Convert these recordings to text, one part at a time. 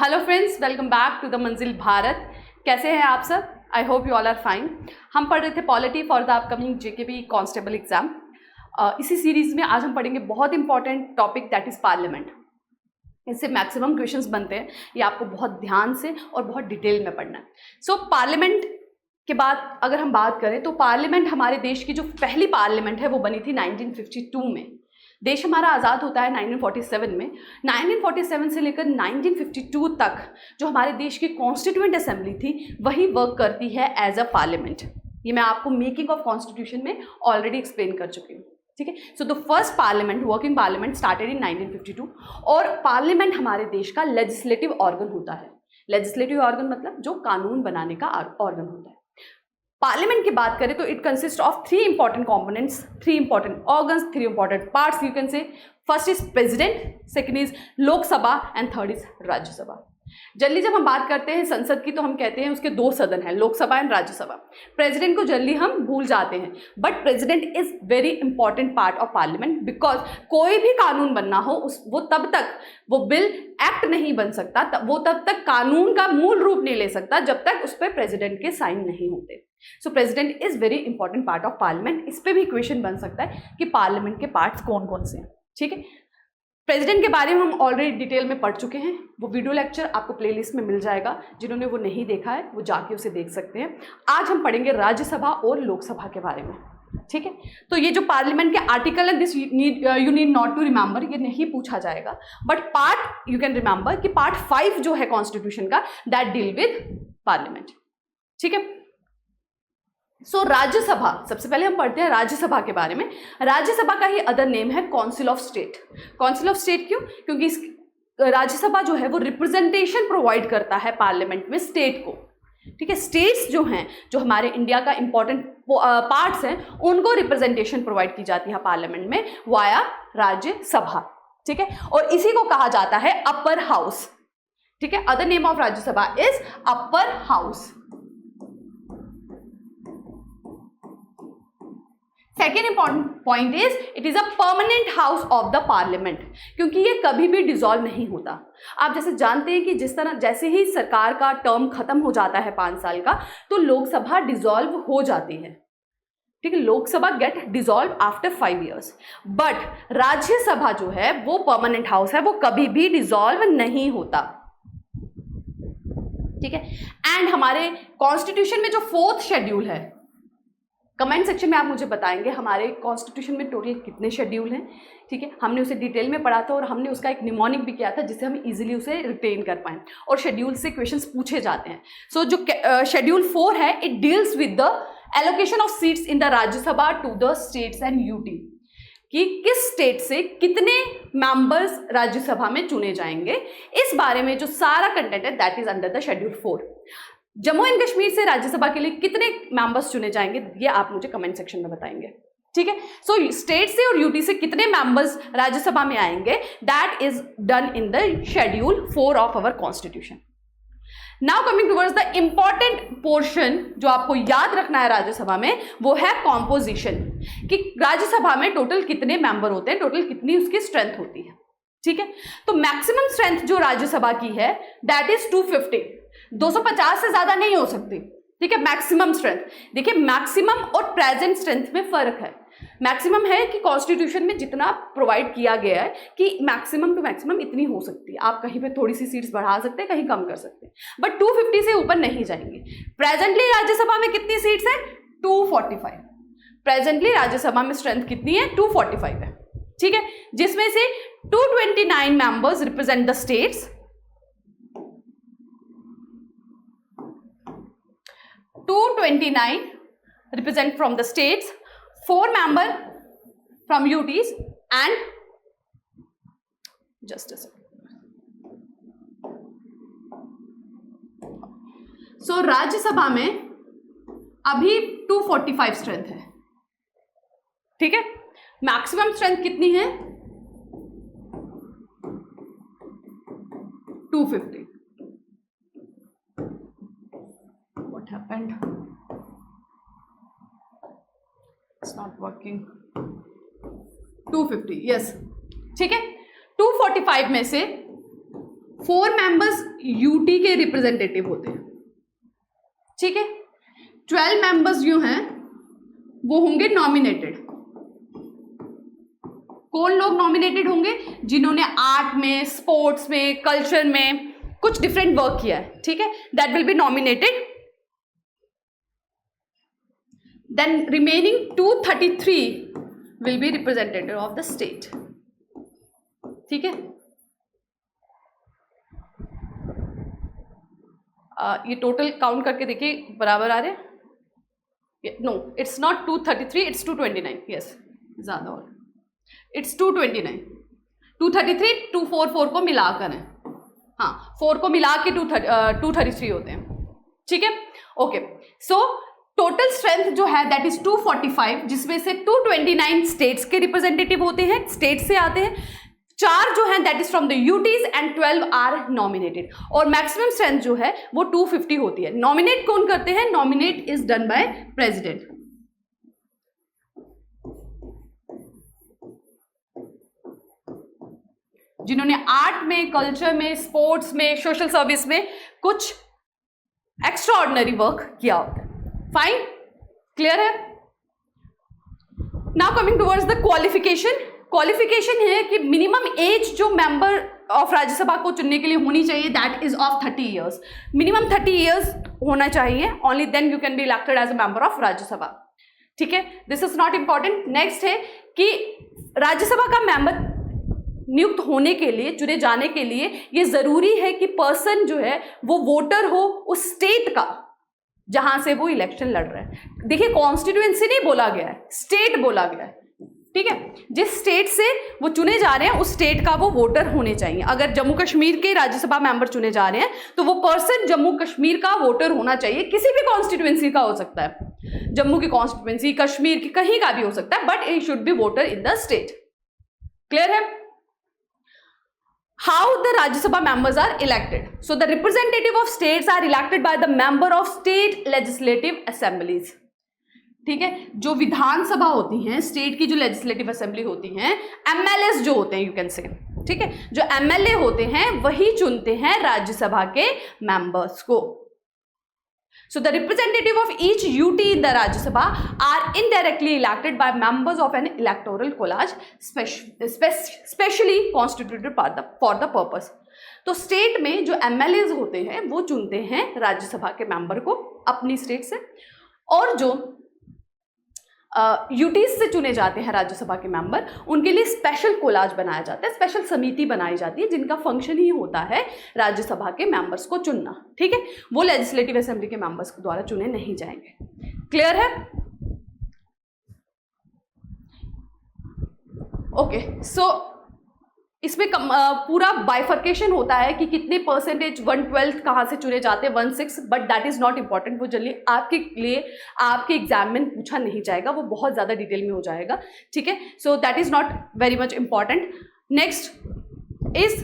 Hello friends, welcome back to the Manzil Bharat. कैसे हैं आप सब? I hope you all are fine. हम पढ़ रहे थे polity for the upcoming JKP constable exam. इसी सीरीज में आज हम पढ़ेंगे बहुत important topic, that is parliament. इससे मैक्सिमम क्वेश्चंस बनते हैं, ये आपको बहुत ध्यान से और बहुत डिटेल में पढ़ना है। सो पार्लियामेंट के बाद अगर हम बात करें तो पार्लियामेंट हमारे देश की जो पहली पार्लियामेंट है वो बनी थी 1952 में। देश हमारा आज़ाद होता है 1947 में। 1947 से लेकर 1952 तक जो हमारे देश की कॉन्स्टिट्यूएंट असेंबली थी वही वर्क करती है एज अ पार्लियामेंट। ये मैं आपको मेकिंग ऑफ कॉन्स्टिट्यूशन में ऑलरेडी एक्सप्लेन कर चुकी हूँ, ठीक है। So the first parliament, working parliament, started in 1952। और पार्लियामेंट हमारे देश का लेजिस्लेटिव ऑर्गन होता है। लेजिस्लेटिव ऑर्गन मतलब जो कानून बनाने का ऑर्गन होता है। पार्लियामेंट की बात करें तो it consist of three important components, three important organs, three important parts you can say. First is president, second is Lok Sabha and third is Rajya Sabha. Generally जब हम बात करते हैं संसद की तो हम कहते हैं उसके दो सदन हैं, लोकसभा एंड राज्यसभा। प्रेसिडेंट को जनरली हम भूल जाते हैं, but president is very important part of parliament because कोई भी कानून बनना हो वो तब तक वो बिल एक्ट नहीं बन सकता, वो तब तक कानून का मूल रूप नहीं ले सकता जब तक उस पर प्रेसिडेंट के साइन नहीं होते। सो president is very important part of parliament. इस पे भी क्वेश्चन बन सकता है कि पार्लियामेंट के पार्ट्स कौन कौन से हैं, ठीक है। प्रेसिडेंट के बारे में हम ऑलरेडी डिटेल में पढ़ चुके हैं, वो वीडियो लेक्चर आपको प्लेलिस्ट में मिल जाएगा। जिन्होंने वो नहीं देखा है वो जाके उसे देख सकते हैं। आज हम पढ़ेंगे राज्यसभा और लोकसभा के बारे में, ठीक है। तो ये जो पार्लियामेंट के आर्टिकल है, this you need not to remember, ये नहीं पूछा जाएगा, but part you can remember कि पार्ट 5 जो है कॉन्स्टिट्यूशन का, दैट डील विद पार्लियामेंट, ठीक है। सो राज्यसभा, सबसे पहले हम पढ़ते हैं राज्यसभा के बारे में। राज्यसभा का ही अदर नेम है council of state. Council of state क्यों? क्योंकि इस राज्यसभा जो है वो रिप्रेजेंटेशन प्रोवाइड करता है पार्लियामेंट में स्टेट को, ठीक है। स्टेट्स जो हैं, जो हमारे इंडिया का इंपॉर्टेंट पार्ट्स हैं, उनको रिप्रेजेंटेशन प्रोवाइड की जाती है पार्लियामेंट में वाया राज्यसभा, ठीक है। और इसी को कहा जाता है अपर हाउस, ठीक है। Other name of Rajya Sabha is upper house. Second important point is it is a permanent house of the parliament, क्योंकि ये कभी भी डिसॉल्व नहीं होता। आप जैसे जानते हैं कि जिस तरह जैसे ही सरकार का टर्म खत्म हो जाता है 5 साल का, तो लोकसभा डिसॉल्व हो जाती है, ठीक है। Lok Sabha get dissolve after 5 years, but Rajya Sabha जो है वो परमानेंट हाउस है, वो कभी भी डिसॉल्व नहीं होता, ठीक है। एंड हमारे कॉन्स्टिट्यूशन में जो 4th शेड्यूल है, कमेंट सेक्शन में आप मुझे बताएंगे हमारे कॉन्स्टिट्यूशन में टोटल कितने शेड्यूल हैं, ठीक है। हमने उसे डिटेल में पढ़ा था और हमने उसका एक निमोनिक भी किया था जिससे हम इजीली उसे रिटेन कर पाएं, और शेड्यूल से क्वेश्चंस पूछे जाते हैं। सो जो शेड्यूल 4 है, it deals with the allocation of seats in the Rajya Sabha to the states and UT, कि किस स्टेट से कितने मेंबर्स राज्यसभा में चुने जाएंगे। इस बारे में जो सारा कंटेंट है that is under the schedule 4। Jammu and Kashmir से राज्यसभा के लिए कितने मेंबर्स चुने जाएंगे ये आप मुझे कमेंट सेक्शन में बताएंगे, ठीक है। सो स्टेट से और यूटी से कितने मेंबर्स राज्यसभा में आएंगे, that is done in the schedule 4 of our constitution. Now coming towards the important portion जो आपको याद रखना है राज्यसभा में, वो है कॉम्पोजिशन, कि राज्यसभा में टोटल कितने मेंबर होते हैं, टोटल कितनी उसकी स्ट्रेंथ होती है, ठीक है। तो मैक्सिमम स्ट्रेंथ जो राज्यसभा की है दैट इज 250, 250 से ज्यादा नहीं हो सकती, ठीक है। मैक्सिमम स्ट्रेंथ, देखिए मैक्सिमम और प्रेजेंट स्ट्रेंथ में फर्क है। मैक्सिमम है कि कॉन्स्टिट्यूशन में जितना प्रोवाइड किया गया है कि मैक्सिमम टू मैक्सिमम इतनी हो सकती है, आप कहीं पे थोड़ी सी सीट्स बढ़ा सकते हैं, कहीं कम कर सकते हैं, बट 250 से ऊपर नहीं जाएंगे। प्रेजेंटली राज्यसभा में कितनी सीट्स है? 245। प्रेजेंटली राज्यसभा में स्ट्रेंथ कितनी है? 245 है, ठीक है। जिसमें से 229 members represent the states, 229 represent from the states, 4 member from UTs and just a second. So Rajya Sabha में अभी 245 स्ट्रेंथ है, ठीक है। मैक्सिमम स्ट्रेंथ कितनी है? 250। What happened? It's not working. 250, yes, ठीक है। 245 में से 4 मेंबर्स यूटी के रिप्रेजेंटेटिव होते हैं, ठीक है। 12 मेंबर्स जो हैं वो होंगे नॉमिनेटेड। कौन लोग नॉमिनेटेड होंगे? जिन्होंने आर्ट में, स्पोर्ट्स में, कल्चर में कुछ डिफरेंट वर्क किया है, ठीक है, that will be nominated. Then remaining 233 will be representative of the state, ठीक है। ये टोटल काउंट करके देखिए बराबर आ रहे हैं। No, it's not 233, it's 229। Yes, ज्यादा और इट्स 229। 233 244 को मिलाकर है, हाँ 4 को मिला के 233 होते हैं, ठीक है। ओके, सो टोटल स्ट्रेंथ जो है दैट इज 245, जिसमें से 229 स्टेट्स के रिप्रेजेंटेटिव होते हैं, स्टेट से आते हैं। 4 जो हैं that is from the UTs and 12 are nominated. और मैक्सिमम स्ट्रेंथ जो है वो 250 होती है। नॉमिनेट कौन करते हैं? Nominate is done by president. जिन्होंने आर्ट में, कल्चर में, स्पोर्ट्स में, सोशल सर्विस में कुछ एक्स्ट्रा ऑर्डिनरी वर्क किया होता है। फाइन, क्लियर है? Now coming towards the qualification. Qualification है कि मिनिमम एज जो मेंबर ऑफ राज्यसभा को चुनने के लिए होनी चाहिए that is of 30 years. Minimum 30 years होना चाहिए, only then you can be elected as a member of Rajya Sabha, ठीक है। This is not important. Next है कि राज्यसभा का मेंबर नियुक्त होने के लिए, चुने जाने के लिए ये जरूरी है कि पर्सन जो है वो वोटर हो उस स्टेट का जहां से वो इलेक्शन लड़ रहे हैं। देखिए, कॉन्स्टिट्यूएंसी नहीं बोला गया है, स्टेट बोला गया है, ठीक है। जिस स्टेट से वो चुने जा रहे हैं उस स्टेट का वो वोटर होने चाहिए। अगर जम्मू कश्मीर के राज्यसभा मेंबर चुने जा रहे हैं तो वो पर्सन जम्मू कश्मीर का वोटर होना चाहिए। किसी भी कॉन्स्टिट्यूएंसी का हो सकता है, जम्मू की कॉन्स्टिट्यूएंसी, कश्मीर की, कहीं का भी हो सकता है, but it should be voter in the state. Clear है? How the Rajya Sabha members are elected? So the representative of states are elected by the member of state legislative assemblies. ठीक है, जो विधानसभा होती हैं, स्टेट की जो legislative assembly होती हैं, एमएलएस जो होते हैं, यू कैन से, ठीक है, जो एमएलए होते हैं वही चुनते हैं राज्यसभा के मेंबर्स को। So the representative of each UT in the Rajya Sabha are indirectly elected by members of an electoral college specially constituted for the purpose. तो स्टेट में जो एमएलएज होते हैं वो चुनते हैं राज्यसभा के मेंबर को अपनी स्टेट से, और जो यूटीज से चुने जाते हैं राज्यसभा के मेंबर, उनके लिए स्पेशल कोलाज बनाया जाता है, स्पेशल समिति बनाई जाती है जिनका फंक्शन ही होता है राज्यसभा के मेंबर्स को चुनना, ठीक है। वो लेजिस्लेटिव असेंबली के मेंबर्स के द्वारा चुने नहीं जाएंगे। क्लियर है? ओके, सो इसमें पूरा बाइफर्केशन होता है कि कितने परसेंटेज 1/12 कहाँ से चुने जाते हैं, 1/6, but that is not important. वो जल्दी आपके लिए आपके एग्जाम में पूछा नहीं जाएगा, वो बहुत ज़्यादा डिटेल में हो जाएगा, ठीक है। So that is not very much important. Next is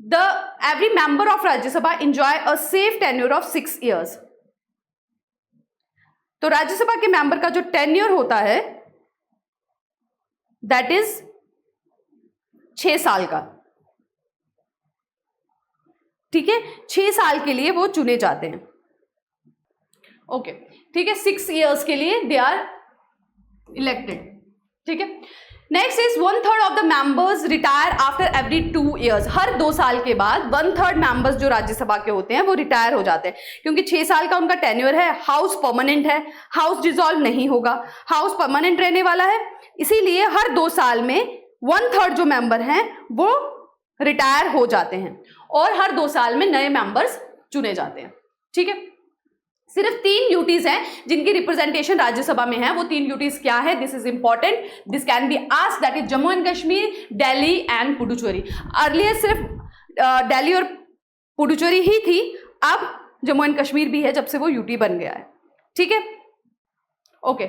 the every member of Rajya Sabha enjoy a safe tenure of 6 years। तो राज्यसभा के मेंबर का जो टेन्योर होता है दैट इज 6 साल का, ठीक है। 6 साल के लिए वो चुने जाते हैं, ओके, ठीक है। 6 years के लिए दे आर इलेक्टेड, ठीक है। Next is 1/3 of the members retire after every 2 years। हर 2 साल के बाद 1/3 मेंबर्स जो राज्यसभा के होते हैं वो रिटायर हो जाते हैं, क्योंकि 6 साल का उनका टेन्योर है। हाउस परमानेंट है, हाउस डिसॉल्व नहीं होगा, हाउस परमानेंट रहने वाला है, इसीलिए हर 2 साल में 1/3 जो मेंबर हैं वो रिटायर हो जाते हैं और हर 2 साल में नए मेंबर्स चुने जाते हैं, ठीक है। सिर्फ 3 यूटीज हैं जिनकी रिप्रेजेंटेशन राज्यसभा में है। वो 3 यूटीज क्या है? This is important, this can be asked, that is Jammu and Kashmir, Delhi and Puducherry. Earlier सिर्फ दिल्ली और पुडुचेरी ही थी, अब जम्मू एंड कश्मीर भी है जब से वो यूटी बन गया है, ठीक है। ओके,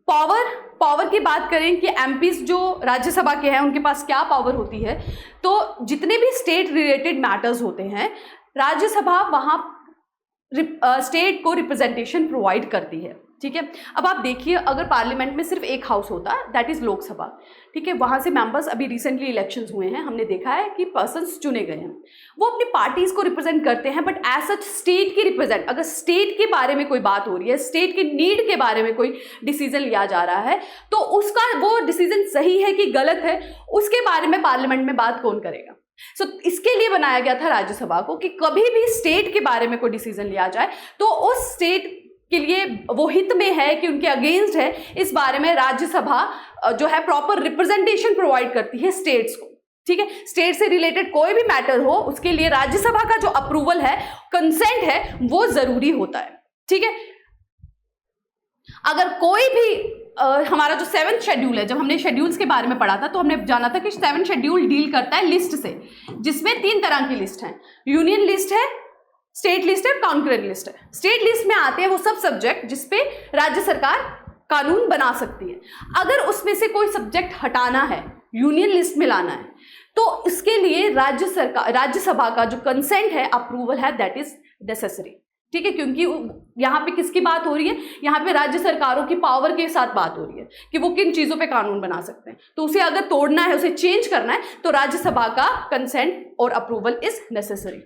पावर की बात करें कि एमपीज जो राज्यसभा के हैं उनके पास क्या पावर होती है, तो जितने भी स्टेट रिलेटेड मैटर्स होते हैं राज्यसभा वहाँ स्टेट को रिप्रेजेंटेशन प्रोवाइड करती है, ठीक है। अब आप देखिए, अगर पार्लियामेंट में सिर्फ एक हाउस होता, दैट इज लोकसभा, ठीक है, वहाँ से मेंबर्स, अभी रिसेंटली इलेक्शंस हुए हैं, हमने देखा है कि पर्सन्स चुने गए हैं, वो अपनी पार्टीज को रिप्रेजेंट करते हैं, बट एज सच स्टेट की रिप्रेजेंट, अगर स्टेट के बारे में कोई बात हो रही है, स्टेट की नीड के बारे में कोई डिसीजन लिया जा रहा है, तो उसका वो डिसीजन सही है कि गलत है, उसके बारे में पार्लियामेंट में बात कौन करेगा। सो इसके लिए बनाया गया था राज्यसभा को कि कभी भी स्टेट के बारे में कोई डिसीजन लिया जाए तो उस स्टेट के लिए वो हित में है कि उनके अगेंस्ट है, इस बारे में राज्यसभा जो है प्रॉपर रिप्रेजेंटेशन प्रोवाइड करती है स्टेट्स को, ठीक है। स्टेट से रिलेटेड कोई भी मैटर हो, उसके लिए राज्यसभा का जो अप्रूवल है, कंसेंट है, वो जरूरी होता है, ठीक है। अगर कोई भी हमारा जो 7th शेड्यूल है, जब हमने शेड्यूल्स के बारे में पढ़ा था तो हमने जाना था कि 7th शेड्यूल डील करता है लिस्ट से, जिसमें 3 तरह की लिस्ट है, यूनियन लिस्ट है, स्टेट लिस्ट है, कॉन्करेंट लिस्ट है। स्टेट लिस्ट में आते हैं वो सब सब्जेक्ट जिसपे राज्य सरकार कानून बना सकती है। अगर उसमें से कोई सब्जेक्ट हटाना है, यूनियन लिस्ट में लाना है, तो इसके लिए राज्यसभा का जो कंसेंट है, अप्रूवल है, दैट इज नेसेसरी, ठीक है। क्योंकि यहाँ पे किसकी बात हो रही है, यहाँ पे राज्य सरकारों की पावर के साथ बात हो रही है कि वो किन चीजों पे कानून बना सकते हैं, तो उसे अगर तोड़ना है, उसे चेंज करना है, तो राज्यसभा का कंसेंट और अप्रूवल इज नेसेसरी,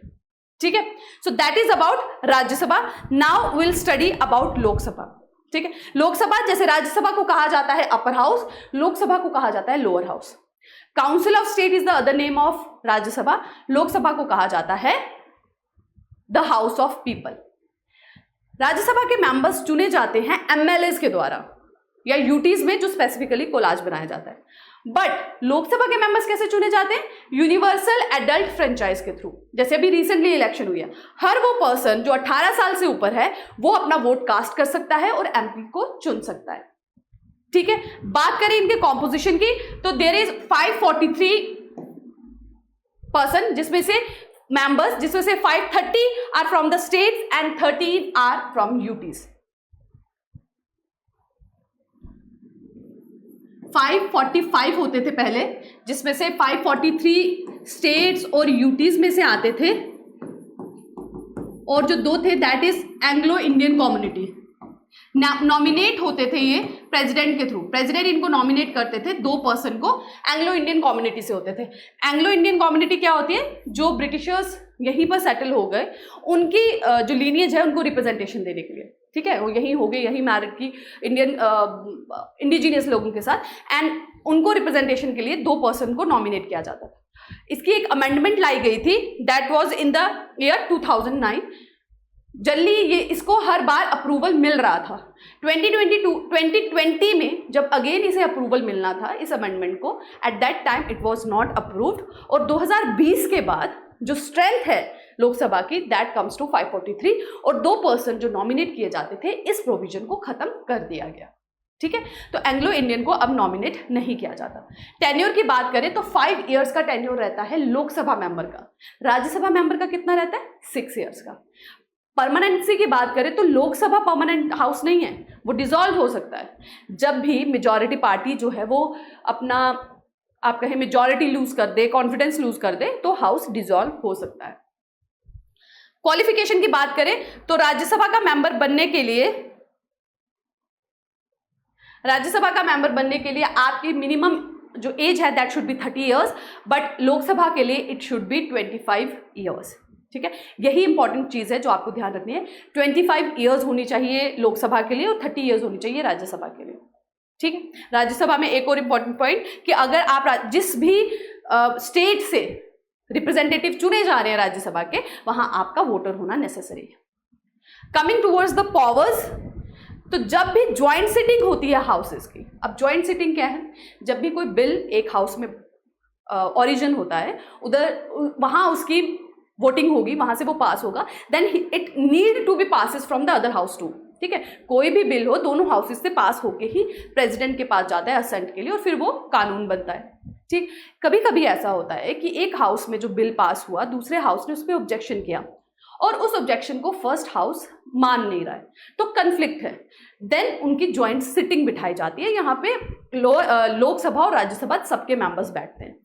ठीक है। So that is about Rajya Sabha. Now will study about Lok Sabha, ठीक है। लोकसभा, जैसे राज्यसभा को कहा जाता है अपर हाउस, लोकसभा को कहा जाता है lower house. Council of state is the other name of Rajya Sabha. Lok Sabha को कहा जाता है the house of people. Rajya Sabha के मेंबर्स चुने जाते हैं एमएलएस के द्वारा या यूटीज में, जो स्पेसिफिकली कोलाज बनाया जाता है। बट लोकसभा के मेंबर्स कैसे चुने जाते हैं, यूनिवर्सल एडल्ट फ्रेंचाइज के थ्रू। जैसे अभी रिसेंटली इलेक्शन हुई है, हर वो पर्सन जो 18 साल से ऊपर है वो अपना वोट कास्ट कर सकता है और एमपी को चुन सकता है, ठीक है। बात करें इनके कॉम्पोजिशन की, तो देयर इज 543 पर्सन, जिसमें से मेंबर्स, जिसमें से 530 are from the states and 13 are from UTs. 545 होते थे पहले, जिसमें से 543 स्टेट्स और यूटीज में से आते थे, और जो 2 थे that is Anglo Indian community. Nominate होते थे ये प्रेसिडेंट के थ्रू, प्रेसिडेंट इनको नॉमिनेट करते थे, 2 पर्सन को एंग्लो इंडियन कम्युनिटी से होते थे। एंग्लो इंडियन कम्युनिटी क्या होती है, जो ब्रिटिशर्स यहीं पर सेटल हो गए, उनकी जो लीनियज है उनको रिप्रेजेंटेशन देने के लिए, ठीक है, वो यहीं हो गए, यहीं मैरिड की इंडियन इंडिजीनियस लोगों के साथ, एंड उनको रिप्रेजेंटेशन के लिए 2 पर्सन को नॉमिनेट किया जाता था। इसकी एक अमेंडमेंट लाई गई थी, that was in the year 2009। जल्दी ये इसको हर बार अप्रूवल मिल रहा था। 2020 में जब अगेन इसे अप्रूवल मिलना था इस अमेंडमेंट को, at that time it was not approved, और 2020 के बाद जो स्ट्रेंथ है लोकसभा की, दैट कम्स टू 543, और 2 पर्सन जो नॉमिनेट किए जाते थे, इस प्रोविजन को खत्म कर दिया गया, ठीक है। तो एंग्लो इंडियन को अब नॉमिनेट नहीं किया जाता। टेन्योर की बात करें तो 5 इयर्स का टेन्योर रहता है लोकसभा मेंबर का। राज्यसभा मेंबर का कितना रहता है, 6 इयर्स का। परमानेंसी की बात करें तो लोकसभा परमानेंट हाउस नहीं है, वो डिसॉल्व हो सकता है जब भी मेजॉरिटी पार्टी जो है वो अपना, आप कहें मेजॉरिटी लूज कर दे, कॉन्फिडेंस लूज कर दे, तो हाउस डिसॉल्व हो सकता है। क्वालिफिकेशन की बात करें तो राज्यसभा का मेंबर बनने के लिए आपकी मिनिमम जो एज है that should be 30 years, but Lok Sabha के लिए इट शुड बी 25 इयर्स, ठीक है। यही इंपॉर्टेंट चीज है जो आपको ध्यान रखनी है। 25 इयर्स होनी चाहिए लोकसभा के लिए और 30 इयर्स होनी चाहिए राज्यसभा के लिए, ठीक है। राज्यसभा में एक और इंपॉर्टेंट पॉइंट कि अगर आप जिस भी स्टेट से रिप्रेजेंटेटिव चुने जा रहे हैं राज्यसभा के, वहां आपका वोटर होना नेसेसरी है। कमिंग टूवर्ड्स द पावर्स, तो जब भी ज्वाइंट सिटिंग होती है हाउसेस की, अब ज्वाइंट सिटिंग क्या है, जब भी कोई बिल एक हाउस में ओरिजिन होता है, उधर वहां उसकी वोटिंग होगी, वहां से वो पास होगा, then it need to be passes from the other house too, ठीक है। कोई भी बिल हो, दोनों हाउसेस से पास होके ही प्रेसिडेंट के पास जाता है असेंट के लिए, और फिर वो कानून बनता है, ठीक। कभी कभी ऐसा होता है कि एक हाउस में जो बिल पास हुआ, दूसरे हाउस ने उस पर ऑब्जेक्शन किया, और उस ऑब्जेक्शन को फर्स्ट हाउस मान नहीं रहा है, तो कन्फ्लिक्ट है, देन उनकी ज्वाइंट सिटिंग बिठाई जाती है। यहाँ पे लोकसभा और राज्यसभा सबके मेंबर्स बैठते हैं।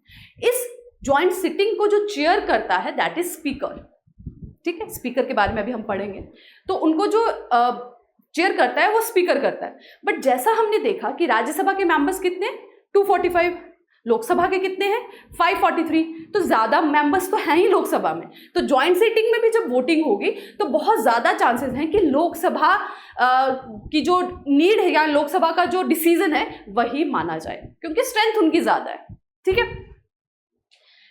इस ज्वाइंट सिटिंग को जो चेयर करता है दैट इज स्पीकर, ठीक है। स्पीकर के बारे में अभी हम पढ़ेंगे। तो उनको जो चेयर करता है वो स्पीकर करता है। बट जैसा हमने देखा कि राज्यसभा के मेंबर्स कितने, 245, लोकसभा के कितने हैं, 543, तो ज्यादा मेंबर्स तो हैं ही लोकसभा में। तो ज्वाइंट सीटिंग में भी जब वोटिंग होगी तो बहुत ज्यादा चांसेस हैं कि लोकसभा की जो नीड है या लोकसभा का जो डिसीजन है वही माना जाए, क्योंकि स्ट्रेंथ उनकी ज्यादा है। ठीक है,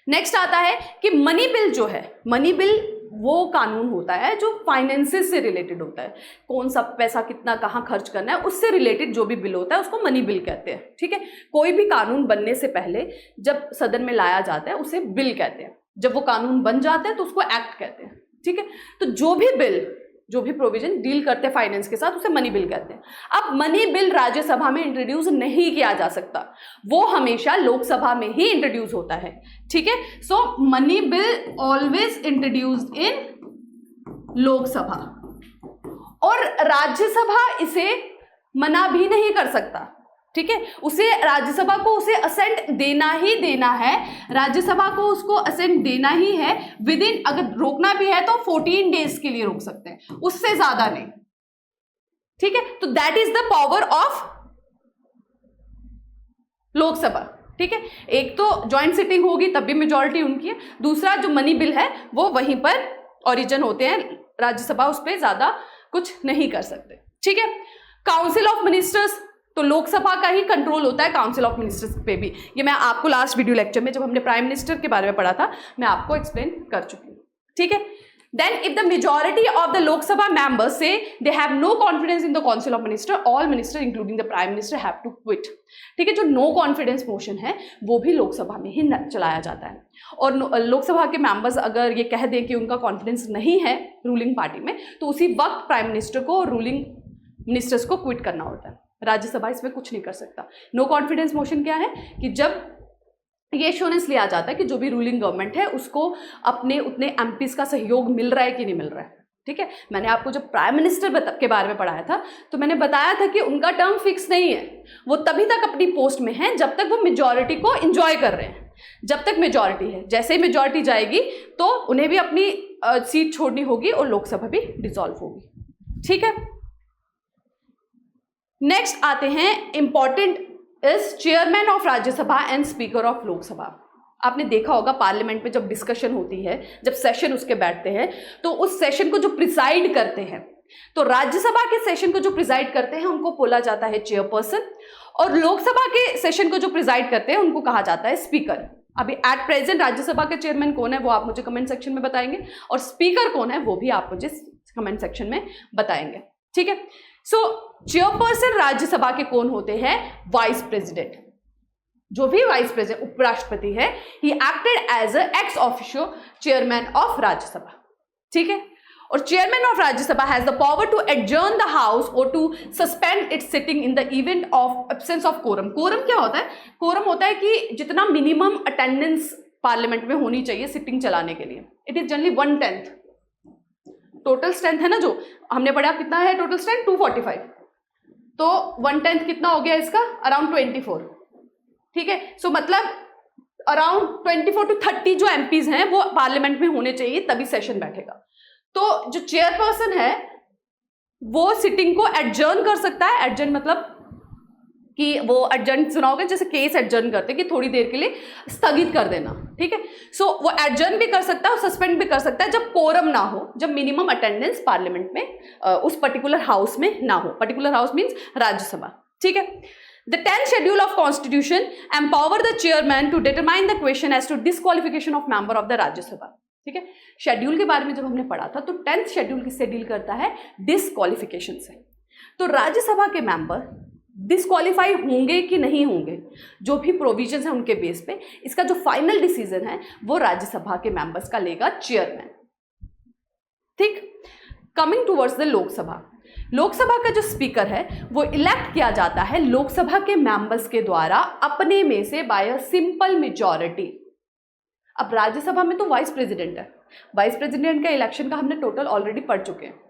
नेक्स्ट आता है कि मनी बिल जो है, मनी बिल वो कानून होता है जो फाइनेंसेस से रिलेटेड होता है, कौन सा पैसा कितना कहाँ खर्च करना है उससे रिलेटेड जो भी बिल होता है उसको मनी बिल कहते हैं। ठीक है, कोई भी कानून बनने से पहले जब सदन में लाया जाता है उसे बिल कहते हैं, जब वो कानून बन जाता है तो उसको एक्ट कहते हैं। ठीक है, तो जो भी बिल, जो भी प्रोविजन डील करते हैं फाइनेंस के साथ उसे मनी बिल कहते हैं। अब मनी बिल राज्यसभा में इंट्रोड्यूस नहीं किया जा सकता, वो हमेशा लोकसभा में ही इंट्रोड्यूस होता है। ठीक है, so money bill always introduced in Lok Sabha, और राज्यसभा इसे मना भी नहीं कर सकता। ठीक है, उसे राज्यसभा को उसे असेंट देना ही देना है, राज्यसभा को उसको असेंट देना ही है। विद इन, अगर रोकना भी है तो 14 डेज के लिए रोक सकते हैं, उससे ज्यादा नहीं। ठीक है, तो that is the power of Lok Sabha. ठीक है, एक तो ज्वाइंट सिटिंग होगी तब भी मेजॉरिटी उनकी है, दूसरा जो मनी बिल है वो वहीं पर ओरिजिन होते हैं, राज्यसभा उस पर ज्यादा कुछ नहीं कर सकते। ठीक है, काउंसिल ऑफ मिनिस्टर्स, तो लोकसभा का ही कंट्रोल होता है काउंसिल ऑफ मिनिस्टर्स पे भी। ये मैं आपको लास्ट वीडियो लेक्चर में जब हमने प्राइम मिनिस्टर के बारे में पढ़ा था मैं आपको एक्सप्लेन कर चुकी हूँ। ठीक है, then if the majority of the Lok Sabha members से they have no confidence in the council of minister, all minister including the prime minister have to quit. ठीक है, जो नो कॉन्फिडेंस मोशन है वो भी लोकसभा में ही चलाया जाता है, और लोकसभा के मेंबर्स अगर ये कह दें कि उनका कॉन्फिडेंस नहीं है रूलिंग पार्टी में तो उसी वक्त प्राइम मिनिस्टर को और रूलिंग मिनिस्टर्स को क्विट करना होता है। राज्यसभा इसमें कुछ नहीं कर सकता। नो कॉन्फिडेंस मोशन क्या है कि जब ये एश्योरेंस लिया जाता है कि जो भी रूलिंग गवर्नमेंट है उसको अपने उतने एमपीज का सहयोग मिल रहा है कि नहीं मिल रहा है। ठीक है, मैंने आपको जब प्राइम मिनिस्टर के बारे में पढ़ाया था तो मैंने बताया था कि उनका टर्म फिक्स नहीं है, वो तभी तक अपनी पोस्ट में है जब तक वो मेजॉरिटी को एंजॉय कर रहे हैं, जब तक मेजॉरिटी है। जैसे ही मेजॉरिटी जाएगी तो उन्हें भी अपनी सीट छोड़नी होगी और लोकसभा भी डिसॉल्व होगी। ठीक है, नेक्स्ट आते हैं important is chairman of Rajya Sabha and speaker of Lok Sabha. आपने देखा होगा पार्लियामेंट में जब डिस्कशन होती है, जब सेशन उसके बैठते हैं तो उस सेशन को जो प्रिसाइड करते हैं, तो राज्यसभा के सेशन को जो प्रिसाइड करते हैं उनको बोला जाता है चेयरपर्सन, और लोकसभा के सेशन को जो प्रिसाइड करते हैं उनको कहा जाता है स्पीकर। अभी एट प्रेजेंट राज्यसभा के चेयरमैन कौन है वो आप मुझे कमेंट सेक्शन में बताएंगे, और स्पीकर कौन है वो भी आप मुझे कमेंट सेक्शन में बताएंगे। ठीक है, सो चेयरपर्सन राज्यसभा के कौन होते हैं, वाइस प्रेसिडेंट। जो भी वाइस प्रेसिडेंट उपराष्ट्रपति है, he acted as a ex officio chairman of Rajya Sabha. ठीक है, और chairman of Rajya Sabha has the power to adjourn the house और to suspend its sitting in the event of absence of quorum. Quorum क्या होता है, quorum होता है कि जितना मिनिमम अटेंडेंस पार्लियामेंट में होनी चाहिए सिटिंग चलाने के लिए, it is generally 1/10 total strength है ना, जो हमने पढ़ा कितना है टोटल स्ट्रेंथ 245, तो 1/10 कितना हो गया इसका, अराउंड 24। ठीक है, सो मतलब अराउंड 24 to 30 जो एमपीज हैं वो पार्लियामेंट में होने चाहिए तभी सेशन बैठेगा। तो जो चेयरपर्सन है वो सिटिंग को एडजर्न कर सकता है। एडजर्न मतलब कि वो एडजर्न सुना होगा, जैसे केस एडजर्न करते हैं कि थोड़ी देर के लिए स्थगित कर देना। ठीक है, सो वो एडजर्न भी कर सकता है और सस्पेंड भी कर सकता है जब कोरम ना हो, जब मिनिमम अटेंडेंस पार्लियामेंट में उस पर्टिकुलर हाउस में ना हो। Particular house means Rajya Sabha. ठीक है, the 10th schedule of constitution empower the chairman to determine the question as to disqualification of member of the Rajya Sabha. ठीक है, शेड्यूल के बारे में जब हमने पढ़ा था तो 10th शेड्यूल किससे डील करता है, डिस्क्वालिफिकेशन से। तो राज्यसभा के मेंबर डिस्क्वालीफाई होंगे कि नहीं होंगे, जो भी प्रोविजंस हैं उनके बेस पे इसका जो फाइनल डिसीजन है वो राज्यसभा के मेंबर्स का लेगा चेयरमैन। ठीक, coming towards the Lok Sabha. Lok Sabha का जो स्पीकर है वो इलेक्ट किया जाता है लोकसभा के मेंबर्स के द्वारा अपने में से बाय अ सिंपल मेजॉरिटी। अब राज्यसभा में तो वाइस प्रेसिडेंट है, वाइस प्रेसिडेंट का इलेक्शन का हमने टोटल ऑलरेडी पढ़ चुके हैं।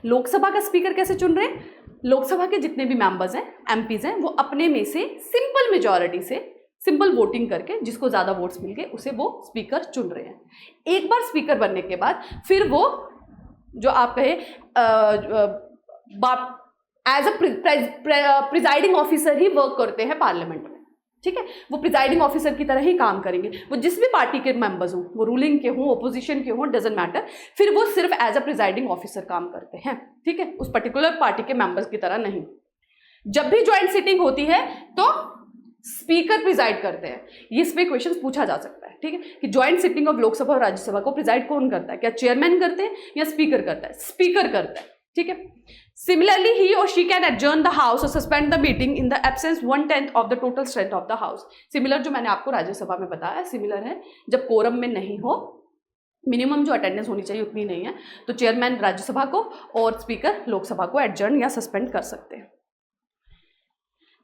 लोकसभा का स्पीकर कैसे चुन रहे हैं, लोकसभा के जितने भी मेंबर्स हैं, एमपीज हैं, वो अपने में से सिंपल मेजॉरिटी से सिंपल वोटिंग करके जिसको ज़्यादा वोट्स मिल गए उसे वो स्पीकर चुन रहे हैं। एक बार स्पीकर बनने के बाद फिर वो जो आप कहे एज अ प्रिजाइडिंग ऑफिसर ही वर्क करते हैं पार्लियामेंट में, ठीक है। वो प्रिजाइडिंग ऑफिसर की तरह ही काम करेंगे, वो जिस भी पार्टी के मेंबर्स हों, वो रूलिंग के हों, ओपोजिशन के हों, डजंट मैटर, फिर वो सिर्फ एज अ प्रिजाइडिंग ऑफिसर काम करते हैं, ठीक है, उस पर्टिकुलर पार्टी के मेंबर्स की तरह नहीं। जब भी ज्वाइंट सिटिंग होती है तो स्पीकर प्रिजाइड करते हैं, ये इसमें क्वेश्चन पूछा जा सकता है, ठीक है, कि ज्वाइंट सिटिंग ऑफ लोकसभा और राज्यसभा को प्रिजाइड कौन करता है, क्या चेयरमैन करते हैं या स्पीकर करता है? स्पीकर करता है, ठीक है। सिमिलरली ही और she can adjourn the house और suspend the meeting in the absence 1/10 of the total strength of the house. Similar जो मैंने आपको राज्यसभा में बताया सिमिलर है, जब कोरम में नहीं हो, मिनिमम जो अटेंडेंस होनी चाहिए उतनी नहीं है, तो चेयरमैन राज्यसभा को और स्पीकर लोकसभा को एडजर्न या सस्पेंड कर सकते हैं।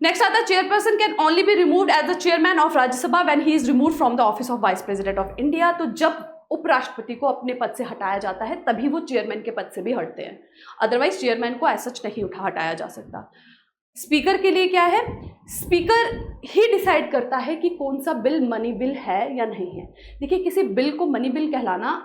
नेक्स्ट आता है chairperson can only be removed as the chairman of Rajya Sabha when he is removed from the office of vice president of India. तो जब उपराष्ट्रपति को अपने पद से हटाया जाता है तभी वो चेयरमैन के पद से भी हटते हैं, अदरवाइज चेयरमैन को एज सच नहीं हटाया जा सकता। स्पीकर के लिए क्या है, स्पीकर ही डिसाइड करता है कि कौन सा बिल मनी बिल है या नहीं है। देखिए, किसी बिल को मनी बिल कहलाना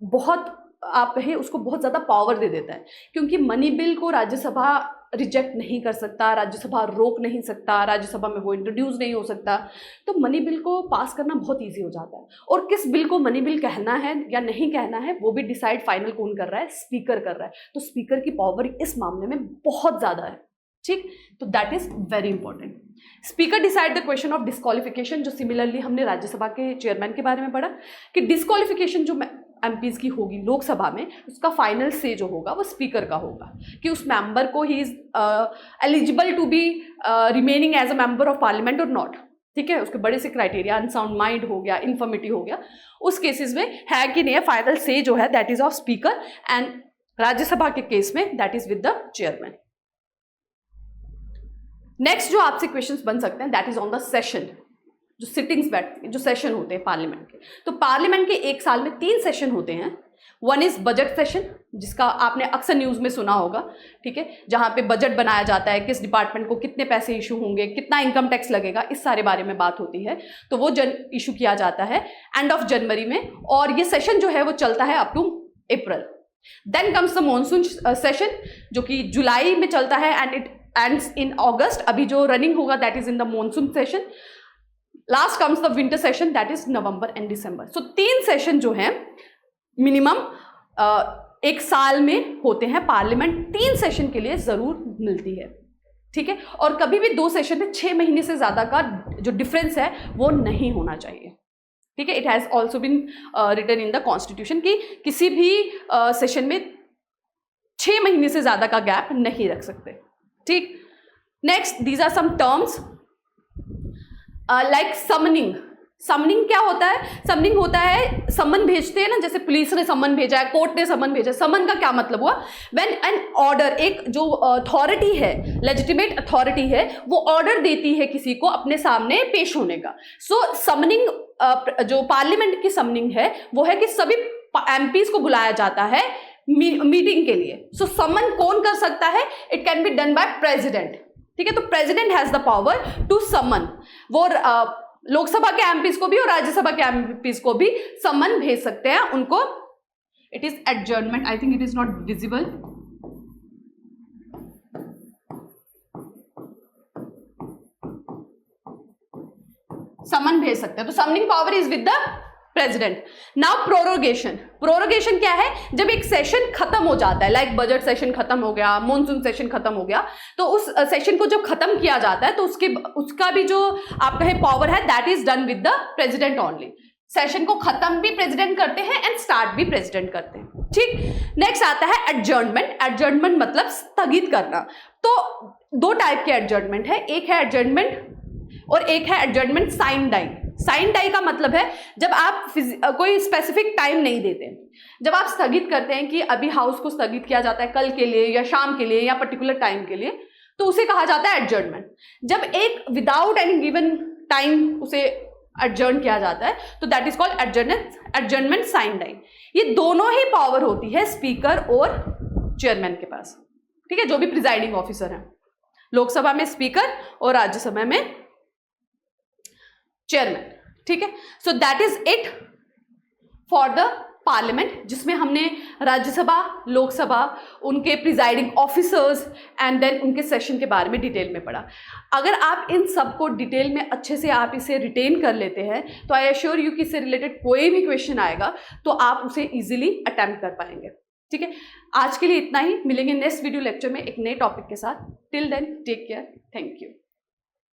बहुत, आप कहे उसको बहुत ज़्यादा पावर दे देता है, क्योंकि मनी बिल को राज्यसभा रिजेक्ट नहीं कर सकता, राज्यसभा रोक नहीं सकता, राज्यसभा में वो इंट्रोड्यूस नहीं हो सकता, तो मनी बिल को पास करना बहुत इजी हो जाता है। और किस बिल को मनी बिल कहना है या नहीं कहना है वो भी डिसाइड फाइनल कौन कर रहा है, स्पीकर कर रहा है। तो स्पीकर की पावर इस मामले में बहुत ज़्यादा है, ठीक, तो that is very important. Speaker decide the question of disqualification, जो सिमिलरली हमने राज्यसभा के चेयरमैन के बारे में पढ़ा कि डिस्क्वालिफिकेशन जो एमपीज की होगी लोकसभा में, उसका फाइनल से जो होगा वो स्पीकर का होगा कि उस मेंबर को he is eligible to be remaining as a member of parliament और नॉट, ठीक है। उसके बड़े से क्राइटेरिया, अनसाउंड माइंड हो गया, इन्फर्मिटी हो गया, उस केसेस में है कि नहीं, फाइनल से जो है that is of speaker, and Rajya Sabha के केस में that is with the chairman. Next जो आपसे क्वेश्चंस बन सकते हैं that is on the session, जो सिटिंग्स बैठती हैं, जो सेशन होते हैं पार्लियामेंट के। तो पार्लियामेंट के एक साल में 3 सेशन होते हैं। वन इज बजट सेशन, जिसका आपने अक्सर न्यूज़ में सुना होगा, ठीक है, जहाँ पे बजट बनाया जाता है, किस डिपार्टमेंट को कितने पैसे इशू होंगे, कितना इनकम टैक्स लगेगा, इस सारे बारे में बात होती है। तो वो इशू किया जाता है एंड ऑफ जनवरी में, और ये सेशन जो है वो चलता है up to April. Then comes the monsoon session, जो कि जुलाई में चलता है and it ends in August. अभी जो रनिंग होगा that is in the monsoon session. Last comes the winter session, that is November and December. So 3 session जो हैं मिनिमम एक साल में होते हैं। पार्लियामेंट 3 सेशन के लिए जरूर मिलती है, ठीक है, और कभी भी 2 सेशन में 6 महीने से ज्यादा का जो डिफरेंस है वो नहीं होना चाहिए, ठीक है। It has also been written in the constitution कि किसी भी सेशन में 6 महीने से ज्यादा का गैप नहीं रख सकते, ठीक। Next, these are some terms like summoning. Summoning क्या होता है? समनिंग होता है, समन भेजते हैं ना, जैसे पुलिस ने समन भेजा है, कोर्ट ने समन भेजा है। समन का क्या मतलब हुआ? व्हेन एन ऑर्डर, एक जो अथॉरिटी है, लेजिटिमेट अथॉरिटी है, वो ऑर्डर देती है किसी को अपने सामने पेश होने का। सो समनिंग, जो पार्लियामेंट की समनिंग है वो है कि सभी एमपीज को बुलाया जाता है मीटिंग के लिए। सो समन कौन कर सकता है? It can be done by president, ठीक है। तो president has the power to summon. वो लोकसभा के एमपीज को भी और राज्यसभा के एमपीज को भी समन भेज सकते हैं उनको। It is adjournment, I think it is not visible. Summon भेज सकते हैं, तो summoning power is with the president. Now prorogation. Prorogation क्या है? जब एक सेशन खत्म हो जाता है, लाइक बजट सेशन खत्म हो गया, मॉनसून सेशन खत्म हो गया, तो उस सेशन को जब खत्म किया जाता है तो उसका भी जो आप कहे पावर है that is done with the president only. Session को खत्म भी प्रेसिडेंट करते हैं एंड स्टार्ट भी प्रेसिडेंट करते हैं, ठीक। नेक्स्ट आता है एडजर्नमेंट। एडजर्नमेंट मतलब स्थगित करना। तो 2 टाइप के एडजर्नमेंट है, एक है एडजर्नमेंट और एक है adjournment sine die. Sine die का मतलब है जब आप कोई स्पेसिफिक टाइम नहीं देते, जब आप स्थगित करते हैं कि अभी हाउस को स्थगित किया जाता है कल के लिए या शाम के लिए या पर्टिकुलर टाइम के लिए, तो उसे कहा जाता है एडजर्नमेंट। जब एक विदाउट एनी गिवन टाइम उसे एडजर्न किया जाता है तो that is called adjournment sine die. ये दोनों ही पावर होती है स्पीकर और चेयरमैन के पास, ठीक है, जो भी प्रिजाइडिंग ऑफिसर है। लोकसभा में स्पीकर और राज्यसभा में चेयरमैन, ठीक है। So that is it for the parliament, जिसमें हमने राज्यसभा, लोकसभा, उनके प्रिजाइडिंग ऑफिसर्स एंड देन उनके सेशन के बारे में डिटेल में पढ़ा। अगर आप इन सब को डिटेल में अच्छे से आप इसे रिटेन कर लेते हैं तो आई एश्योर यू कि इससे रिलेटेड कोई भी क्वेश्चन आएगा तो आप उसे इजीली अटेम्प्ट कर पाएंगे। ठीक है, आज के लिए इतना ही। मिलेंगे नेक्स्ट वीडियो लेक्चर में एक नए टॉपिक के साथ। Till then take care, thank you.